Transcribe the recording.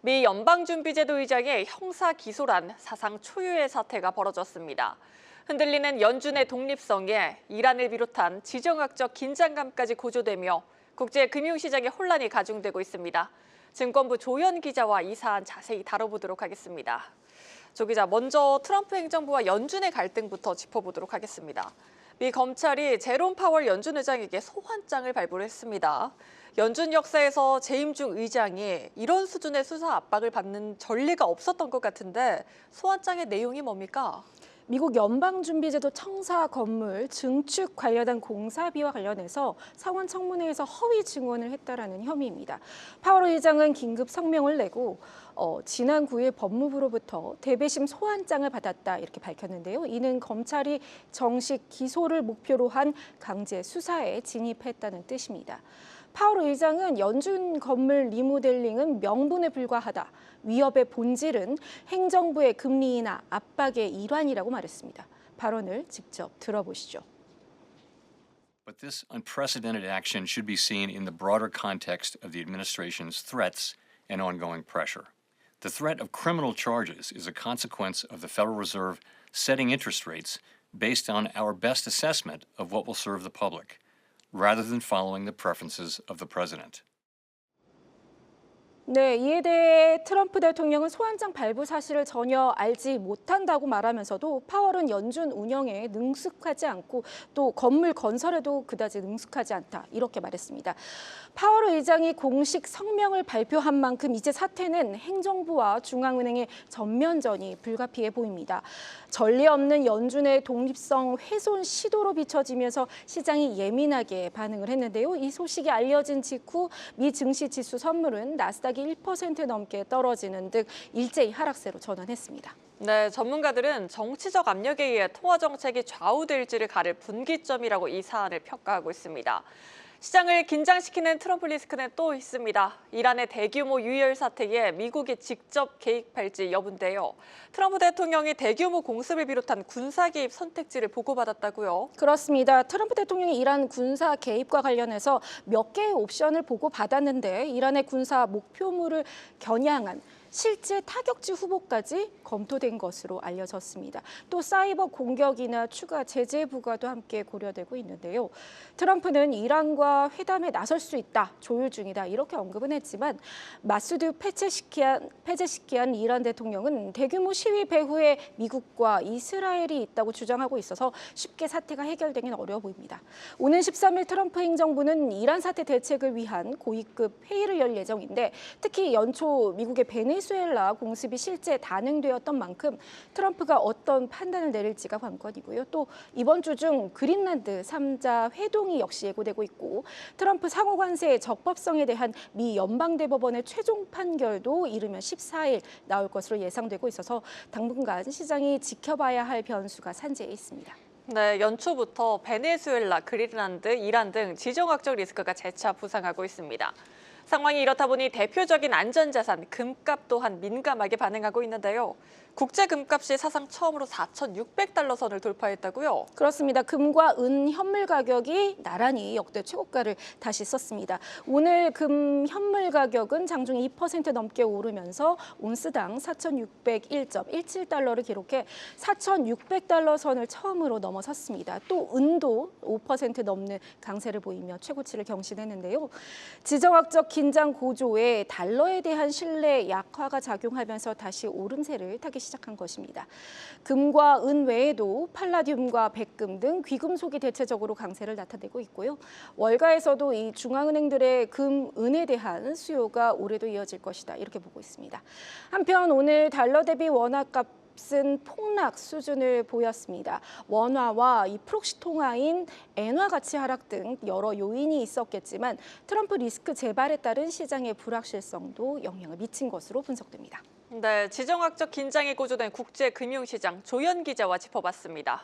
미 연방준비제도 의장의 형사 기소란 사상 초유의 사태가 벌어졌습니다. 흔들리는 연준의 독립성에 이란을 비롯한 지정학적 긴장감까지 고조되며 국제 금융시장의 혼란이 가중되고 있습니다. 증권부 조현 기자와 이 사안 자세히 다뤄보도록 하겠습니다. 조 기자, 먼저 트럼프 행정부와 연준의 갈등부터 짚어보도록 하겠습니다. 미 검찰이 제롬 파월 연준 의장에게 소환장을 발부를 했습니다. 연준 역사에서 재임 중 의장이 이런 수준의 수사 압박을 받는 전례가 없었던 것 같은데 소환장의 내용이 뭡니까? 미국 연방준비제도 청사 건물 증축 관련한 공사비와 관련해서 상원 청문회에서 허위 증언을 했다라는 혐의입니다. 파월 의장은 긴급 성명을 내고 지난 9일 법무부로부터 대배심 소환장을 받았다 이렇게 밝혔는데요. 이는 검찰이 정식 기소를 목표로 한 강제 수사에 진입했다는 뜻입니다. 파월 의장은 연준 건물 리모델링은 명분에 불과하다. 위협의 본질은 행정부의 금리 인하 압박의 일환이라고 말했습니다. 발언을 직접 들어보시죠. But this unprecedented action should be seen in the broader context of the administration's threats and ongoing pressure. The threat of criminal charges is a consequence of the Federal Reserve setting interest rates based on our best assessment of what will serve the public, rather than following the preferences of the president. 네, 이에 대해 트럼프 대통령은 소환장 발부 사실을 전혀 알지 못한다고 말하면서도 파월은 연준 운영에 능숙하지 않고 또 건물 건설에도 그다지 능숙하지 않다 이렇게 말했습니다. 파월 의장이 공식 성명을 발표한 만큼 이제 사태는 행정부와 중앙은행의 전면전이 불가피해 보입니다. 전례 없는 연준의 독립성 훼손 시도로 비춰지면서 시장이 예민하게 반응을 했는데요. 이 소식이 알려진 직후 미 증시 지수 선물은 나스닥이 1% 넘게 떨어지는 등 일제히 하락세로 전환했습니다. 네, 전문가들은 정치적 압력에 의해 통화 정책이 좌우될지를 가릴 분기점이라고 이 사안을 평가하고 있습니다. 시장을 긴장시키는 트럼프 리스크는 또 있습니다. 이란의 대규모 유혈 사태에 미국이 직접 개입할지 여부인데요. 트럼프 대통령이 대규모 공습을 비롯한 군사 개입 선택지를 보고받았다고요? 그렇습니다. 트럼프 대통령이 이란 군사 개입과 관련해서 몇 개의 옵션을 보고받았는데 이란의 군사 목표물을 겨냥한 실제 타격지 후보까지 검토된 것으로 알려졌습니다. 또 사이버 공격이나 추가 제재 부과도 함께 고려되고 있는데요. 트럼프는 이란과 회담에 나설 수 있다, 조율 중이다 이렇게 언급은 했지만 마수드 페제시키안 이란 대통령은 대규모 시위 배후에 미국과 이스라엘이 있다고 주장하고 있어서 쉽게 사태가 해결되긴 어려워 보입니다. 오는 13일 트럼프 행정부는 이란 사태 대책을 위한 고위급 회의를 열 예정인데 특히 연초 미국의 베네수엘라 공습이 실제 단행되었던 만큼 트럼프가 어떤 판단을 내릴지가 관건이고요. 또 이번 주 중 그린란드 3자 회동이 역시 예고되고 있고 트럼프 상호 관세의 적법성에 대한 미 연방대법원의 최종 판결도 이르면 14일 나올 것으로 예상되고 있어서 당분간 시장이 지켜봐야 할 변수가 산재해 있습니다. 네, 연초부터 베네수엘라, 그린란드, 이란 등 지정학적 리스크가 재차 부상하고 있습니다. 상황이 이렇다 보니 대표적인 안전자산 금값 또한 민감하게 반응하고 있는데요. 국제 금값이 사상 처음으로 4,600달러 선을 돌파했다고요? 그렇습니다. 금과 은 현물 가격이 나란히 역대 최고가를 다시 썼습니다. 오늘 금 현물 가격은 장중 2% 넘게 오르면서 온스당 4,601.17달러를 기록해 4,600달러 선을 처음으로 넘어섰습니다. 또 은도 5% 넘는 강세를 보이며 최고치를 경신했는데요. 지정학적 긴장 고조에 달러에 대한 신뢰 약화가 작용하면서 다시 오름세를 타기 시작한 것입니다. 금과 은 외에도 팔라듐과 백금 등 귀금속이 대체적으로 강세를 나타내고 있고요. 월가에서도 이 중앙은행들의 금, 은에 대한 수요가 올해도 이어질 것이다 이렇게 보고 있습니다. 한편 오늘 달러 대비 원화값 은 폭락 수준을 보였습니다. 원화와 이 프록시 통화인 엔화 가치 하락 등 여러 요인이 있었겠지만 트럼프 리스크 재발에 따른 시장의 불확실성도 영향을 미친 것으로 분석됩니다. 네, 지정학적 긴장이 고조된 국제 금융시장 조현 기자와 짚어봤습니다.